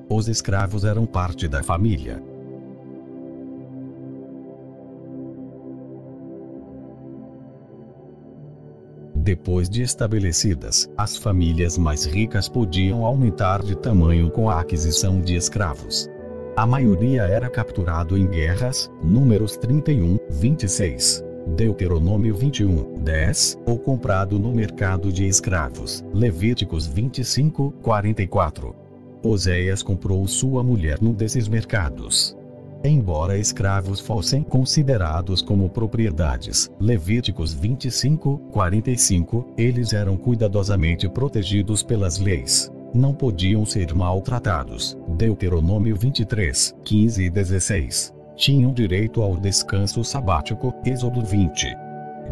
Os escravos eram parte da família. Depois de estabelecidas, as famílias mais ricas podiam aumentar de tamanho com a aquisição de escravos. A maioria era capturado em guerras, Números 31, 26. Deuteronômio 21, 10, ou comprado no mercado de escravos, Levíticos 25, 44. Oséias comprou sua mulher num desses mercados. Embora escravos fossem considerados como propriedades, Levíticos 25, 45, eles eram cuidadosamente protegidos pelas leis. Não podiam ser maltratados, Deuteronômio 23, 15 e 16. Tinham direito ao descanso sabático, Êxodo 20,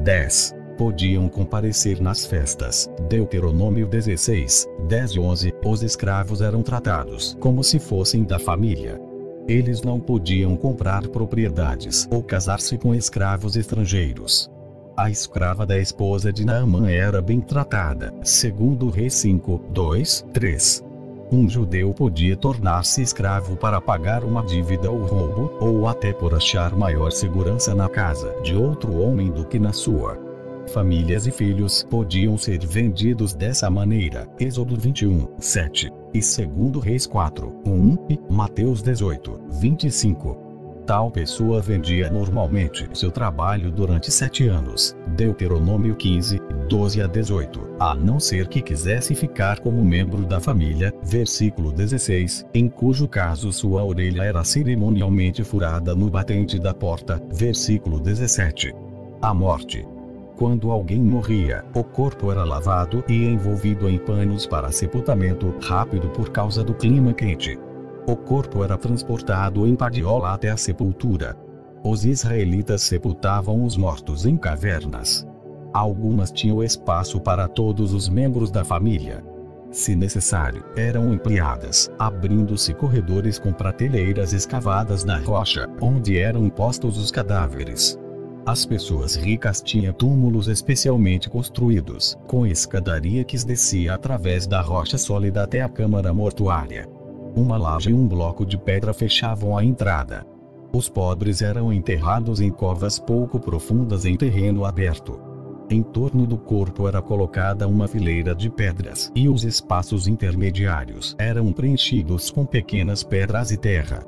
10. Podiam comparecer nas festas, Deuteronômio 16, 10 e 11. Os escravos eram tratados como se fossem da família. Eles não podiam comprar propriedades ou casar-se com escravos estrangeiros. A escrava da esposa de Naamã era bem tratada, segundo Reis 5, 2, 3. Um judeu podia tornar-se escravo para pagar uma dívida ou roubo, ou até por achar maior segurança na casa de outro homem do que na sua. Famílias e filhos podiam ser vendidos dessa maneira, Êxodo 21, 7, e 2 Reis 4, 1, e Mateus 18, 25. Tal pessoa vendia normalmente seu trabalho durante 7 anos, Deuteronômio 15, 12 a 18, a não ser que quisesse ficar como membro da família, versículo 16, em cujo caso sua orelha era cerimonialmente furada no batente da porta, versículo 17. A morte. Quando alguém morria, o corpo era lavado e envolvido em panos para sepultamento rápido por causa do clima quente. O corpo era transportado em padiola até a sepultura. Os israelitas sepultavam os mortos em cavernas. Algumas tinham espaço para todos os membros da família. Se necessário, eram ampliadas, abrindo-se corredores com prateleiras escavadas na rocha, onde eram postos os cadáveres. As pessoas ricas tinham túmulos especialmente construídos, com escadaria que descia através da rocha sólida até a câmara mortuária. Uma laje e um bloco de pedra fechavam a entrada. Os pobres eram enterrados em covas pouco profundas em terreno aberto. Em torno do corpo era colocada uma fileira de pedras, e os espaços intermediários eram preenchidos com pequenas pedras e terra.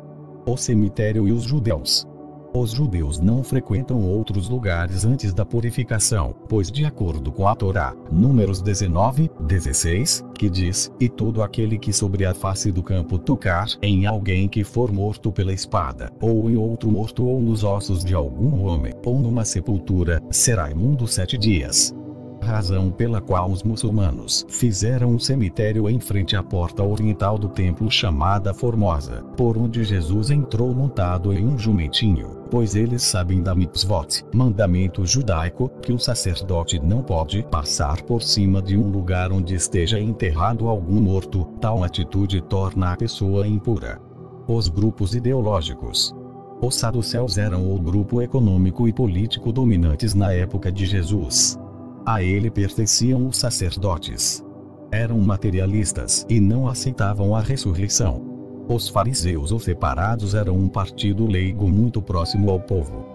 O cemitério e os judeus. Os judeus não frequentam outros lugares antes da purificação, pois de acordo com a Torá, Números 19, 16, que diz, e todo aquele que sobre a face do campo tocar em alguém que for morto pela espada, ou em outro morto ou nos ossos de algum homem, ou numa sepultura, será imundo 7 dias. Razão pela qual os muçulmanos fizeram um cemitério em frente à porta oriental do templo chamada Formosa, por onde Jesus entrou montado em um jumentinho, pois eles sabem da mitzvot, mandamento judaico, que o sacerdote não pode passar por cima de um lugar onde esteja enterrado algum morto. Tal atitude torna a pessoa impura. Os grupos ideológicos. Os saduceus eram o grupo econômico e político dominantes na época de Jesus. A ele pertenciam os sacerdotes. Eram materialistas e não aceitavam a ressurreição. Os fariseus ou separados eram um partido leigo muito próximo ao povo.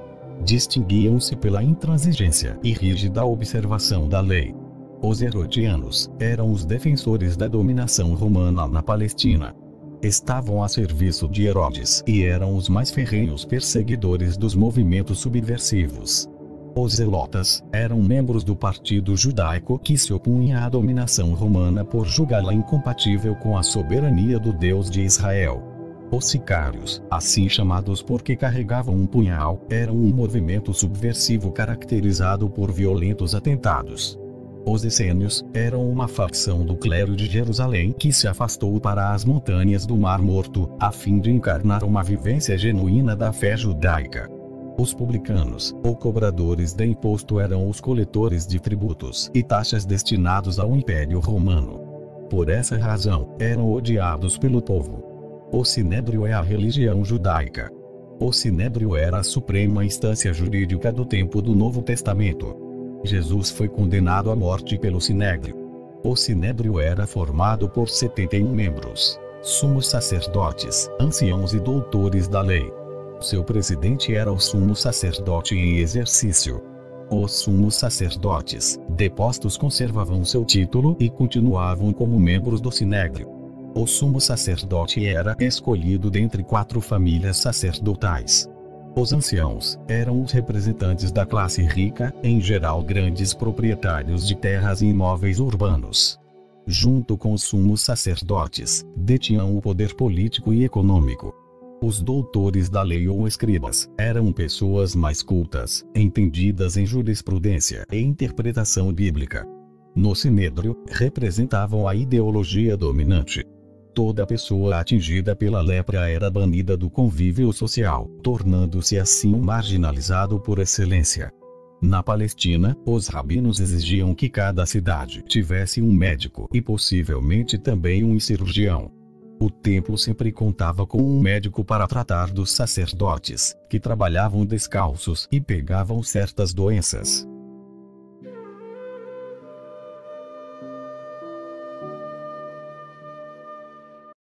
Distinguiam-se pela intransigência e rígida observação da lei. Os herodianos eram os defensores da dominação romana na Palestina. Estavam a serviço de Herodes e eram os mais ferrenhos perseguidores dos movimentos subversivos. Os zelotas eram membros do partido judaico que se opunha à dominação romana por julgá-la incompatível com a soberania do Deus de Israel. Os sicários, assim chamados porque carregavam um punhal, eram um movimento subversivo caracterizado por violentos atentados. Os essênios eram uma facção do clero de Jerusalém que se afastou para as montanhas do Mar Morto, a fim de encarnar uma vivência genuína da fé judaica. Os publicanos, ou cobradores de imposto, eram os coletores de tributos e taxas destinados ao Império Romano. Por essa razão, eram odiados pelo povo. O Sinédrio é a religião judaica. O Sinédrio era a suprema instância jurídica do tempo do Novo Testamento. Jesus foi condenado à morte pelo Sinédrio. O Sinédrio era formado por 71 membros. Sumos sacerdotes, anciãos e doutores da lei. Seu presidente era o sumo sacerdote em exercício. Os sumos sacerdotes, depostos, conservavam seu título e continuavam como membros do sinédrio. O sumo sacerdote era escolhido dentre 4 famílias sacerdotais. Os anciãos eram os representantes da classe rica, em geral grandes proprietários de terras e imóveis urbanos. Junto com os sumos sacerdotes, detinham o poder político e econômico. Os doutores da lei ou escribas eram pessoas mais cultas, entendidas em jurisprudência e interpretação bíblica. No sinédrio, representavam a ideologia dominante. Toda pessoa atingida pela lepra era banida do convívio social, tornando-se assim um marginalizado por excelência. Na Palestina, os rabinos exigiam que cada cidade tivesse um médico e possivelmente também um cirurgião. O templo sempre contava com um médico para tratar dos sacerdotes, que trabalhavam descalços e pegavam certas doenças.